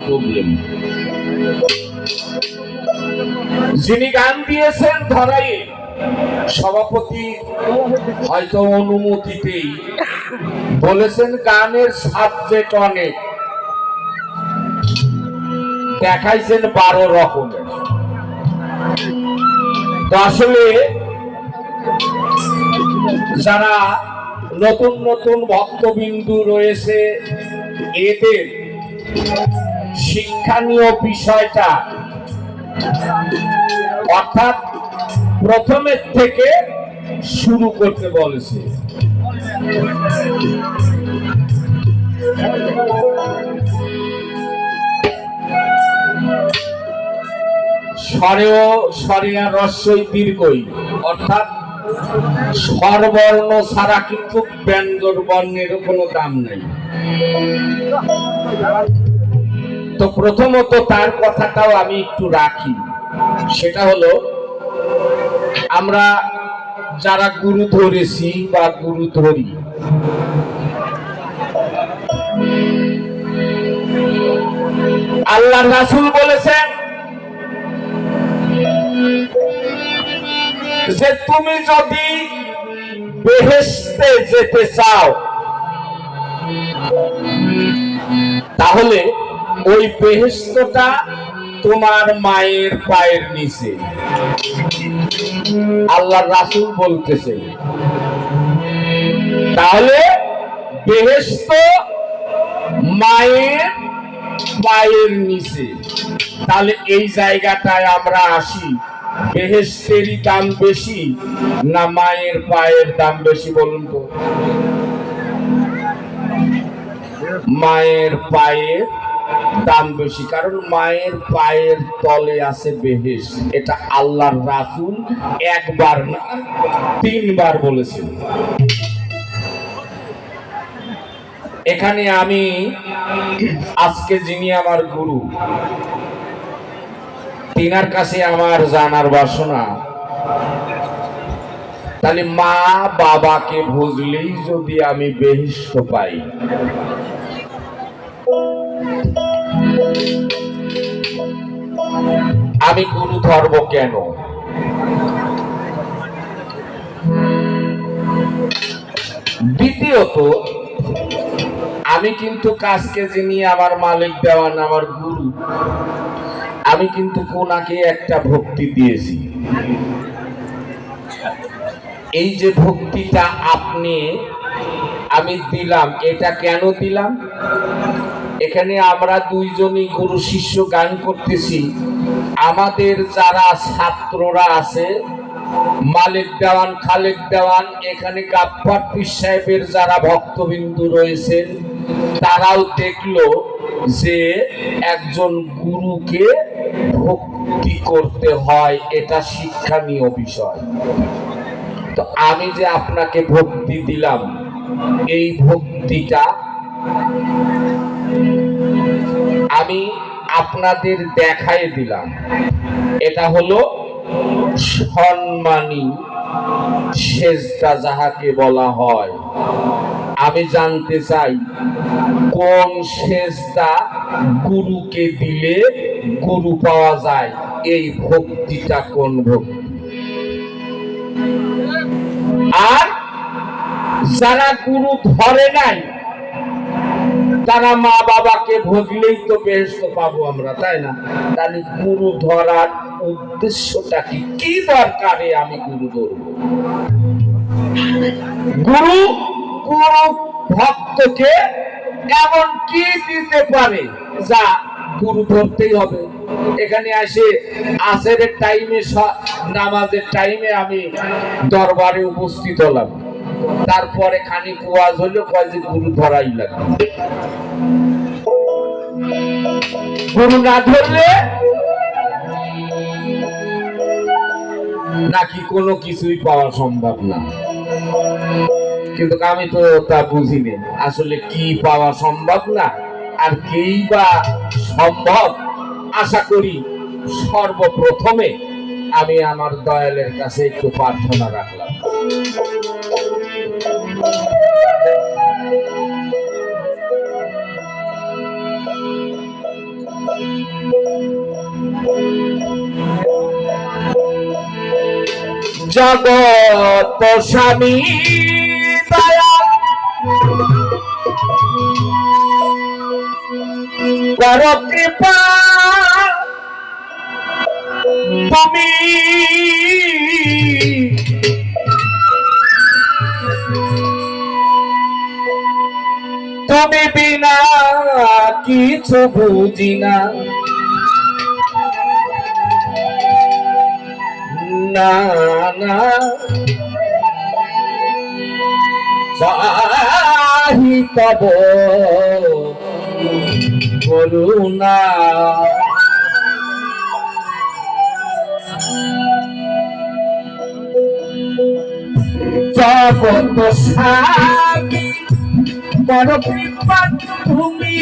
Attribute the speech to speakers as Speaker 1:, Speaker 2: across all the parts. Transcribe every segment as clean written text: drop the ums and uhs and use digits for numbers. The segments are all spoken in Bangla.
Speaker 1: প্রবলেম। যিনি গান দিয়েছেন ধরাই সভাপতি হয়তো অনুমতিতেই বলেছেন গানের সাবজেক্ট অনেক, দেখাইছেন 12 রকমের। তো আসলে যারা নতুন নতুন ভক্তবিন্দু রয়েছে এদের শিক্ষণীয় বিষয়টা অর্থাৎ প্রথমের থেকে শুরু করতে বলেছে। স্বরেও স্বরিয়া রস্যই দীর্ঘই অর্থাৎ স্বরবর্ণ ছাড়া কিন্তু ব্যঞ্জন বর্ণের কোনো দাম নাই। তো প্রথমত তার কথাটাও আমি একটু রাখি, সেটা হলো আমরা যারা গুরু ধরেছি বা গুরু ধরি, আল্লাহর রাসূল বলেছেন যে তুমি যদি বেহেশতে যেতে চাও তাহলে ওই বেহেশতটা তোমার মায়ের পায়ের নিচে। আল্লাহর রাসূল বলতেছেন তাহলে বেহেশত মায়ের পায়ের নিচে। তাহলে এই জায়গাটায় আমরা আসি, বেহেশতেরই দাম বেশি না মায়ের পায়ের দাম বেশি বলুন তো? মায়ের পায়ের দাম বেশি, কারণ মায়ের পায়ের তলে আছে বেহেশত। এটা আল্লাহর রাসূল একবার না 3 বার বলেছেন। এখানে আমি আজকে যিনি আমার গুরু তিনার কাছে আমার জানার বাসনা, তাহলে মা বাবাকে বুঝলেই যদি আমি বেহেশত পাই, আমি গুরু ধর্ম কেন? দ্বিতীয়ত আমি কিন্তু কাজকে যিনি আমার মালিক দেওয়ান আমার গুরু, আমি কিন্তু কোনাকে একটা ভক্তি দিয়েছি। এই যে ভক্তিটা আমি দিলাম, এটা কেন দিলাম? এখানে আমরা দুইজনই গুরু শিষ্য গান করতেছি, আমাদের যারা ছাত্ররা আছে মালিক দেওয়ান খালেক দেওয়ান, এখানে গাফফার পীর সাহেবের যারা ভক্তবিন্দু রয়েছেন তারাও দেখলো যে একজন গুরুকে ভক্তি করতে হয়, এটা শিক্ষণীয় বিষয়। তো আমি যে আপনাকে ভক্তি দিলাম, এই ভক্তিটা আমি আপনাদের দেখাই দিলাম, এটা হলো সম্মানী সেজদা যাহাকে বলা হয়। আমি জানতে চাই কোন সেজদা গুরুকে দিলে গুরু পাওয়া যায়, এই ভক্তিটা কোন ভক্তি? আর যারা গুরু ধরে নাই তারা মা বাবাকে ভজলেই তো বেহেশত পাবো আমরা, তাই না? তাহলে গুরু ধরার উদ্দেশ্যটা কি? কি দরকারে আমি গুরু ধরবো? গুরু গুরু ভক্তকে এমন কি দিতে পারে যা গুরু ধরতেই হবে? এখানে আসে আসরের টাইমে, নামাজের টাইমে আমি দরবারে উপস্থিত হলাম, তারপরে খানিক ওয়াজ হলো কয় যে গুরু ধরাই লাগবে। গুরু না ধরলে নাকি কোনো কিছুই পাওয়া সম্ভব না। কিন্তু আমি তো তা বুঝিনি আসলে কি পাওয়া সম্ভব না আর কেই বা সম্ভব। আশা করি সর্বপ্রথমে আমি আমার দয়ালের কাছে একটু প্রার্থনা রাখলাম। জগত স্বামী দয়াল কর কৃপা তুমি তুমি বিনা কিছু বুঝি না না না চাহি তব করুণা জগত স্বামী বড় কৃপা তুমি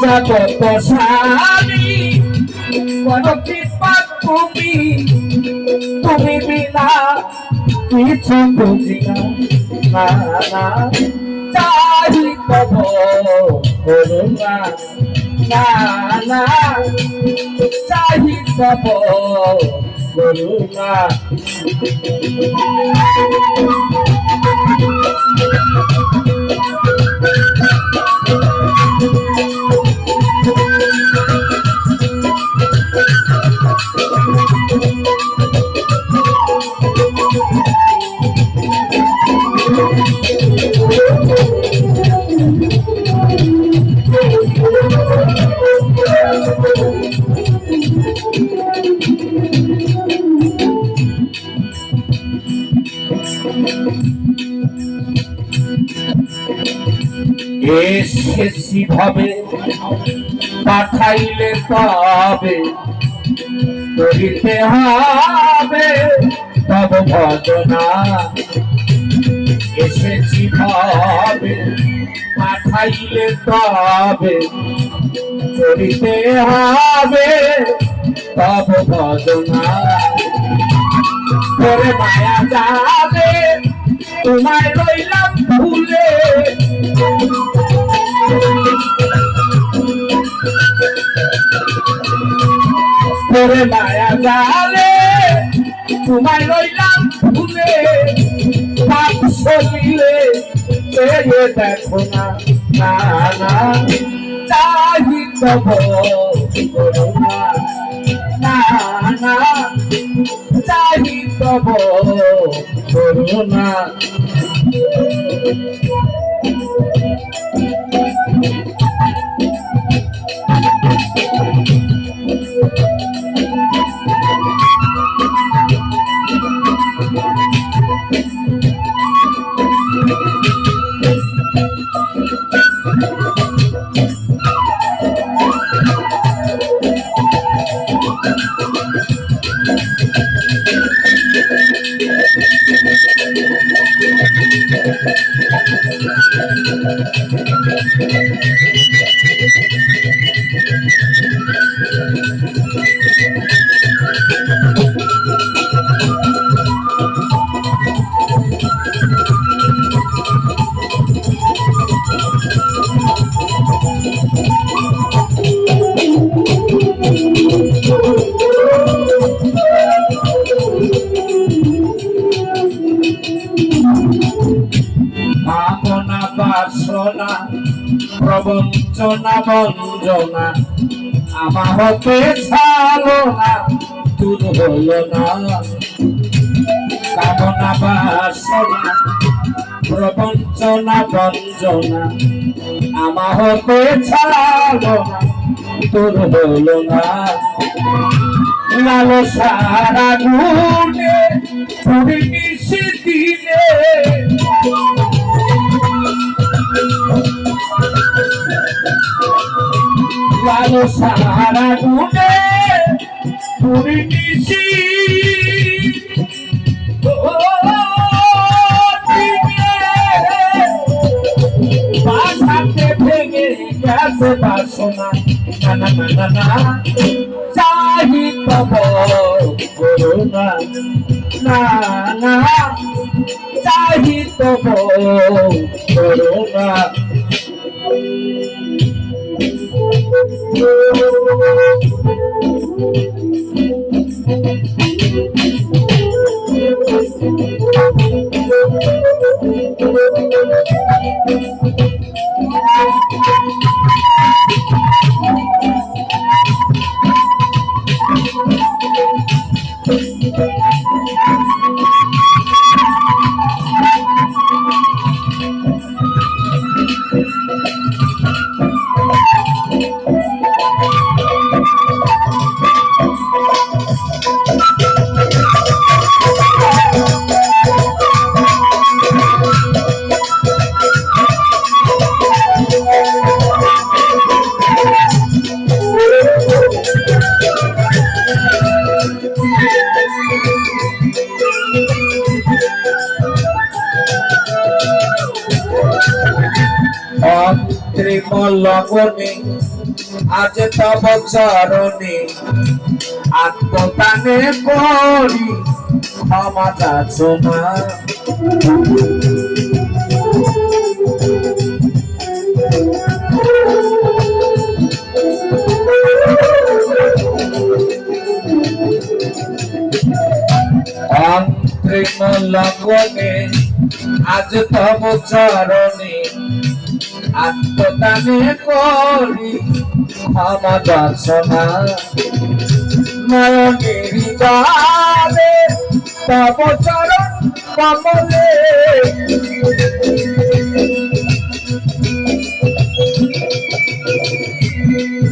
Speaker 1: জগত স্বামী বড় কৃপা তুমি তুমি বিনা কিছু বুঝি না না চাহি তব করুণা না না চাহি তব করুণা এসেছি ভাবে পাঠাইলে তবে করিতে হবে তব ভজনা এসেছি ভাবে পাঠাইলে তবে করিতে হবে তব ভজনা তোরে মায়া যাবে তোমায় রইলাম ভুলে তোরে মায়া যাবে তোমায় রইলাম ভুলে পাপ সরিলে দেখো না না না চাহি তব করুণা না না চাহি তব করুণা বাসনা প্রবঞ্চনা বঞ্জনা আমার হতে ছাড়ো না দূর হলো না কামনা বাসনা প্রবঞ্চনা বঞ্জনা আমার হতে ছাড়ো না দূর হলো না লালসারা গুণে পুরি মিশে দিলে লালসারা গুণে পুরি মিশি বাসাতে ভেঙে গেছে বাসনা না না না না চাহি তব করুণা না না চাহি তব করুণা লবণে আজ তব চরণে আত্মদানে করি ক্ষমা যাচনা। অন্ত্রিম লবণে আজ তব চরণে আত্মদানে করি ক্ষমা যাচনা। নয়নের জলে তব চরণ কমলে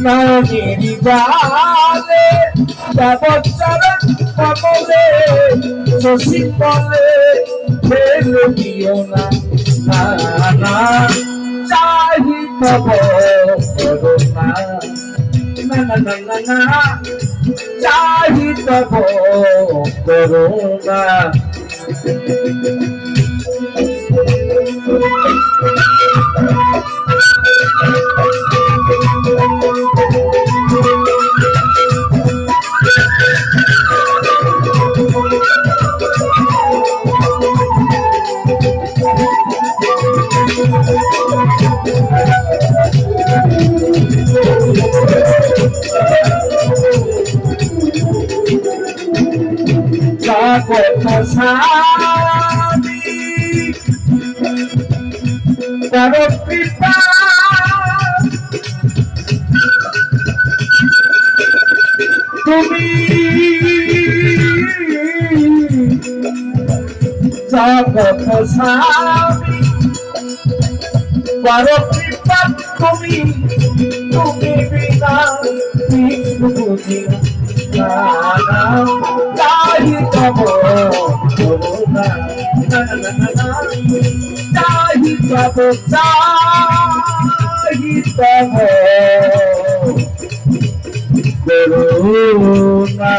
Speaker 1: নয়নের জলে তব চরণ কমলে শশী বলে ফেলে দিও না, না চাহি তব করুণা, না না না না না চাহি তব করুণা। জগৎ স্বামী তব কৃপা তুমি, জগৎ স্বামী তব কৃপা তুমি, তুমি বিনা কিছু বুঝি না, চাহি তব করুণা, চাহি তব, চাহি তব করুণা।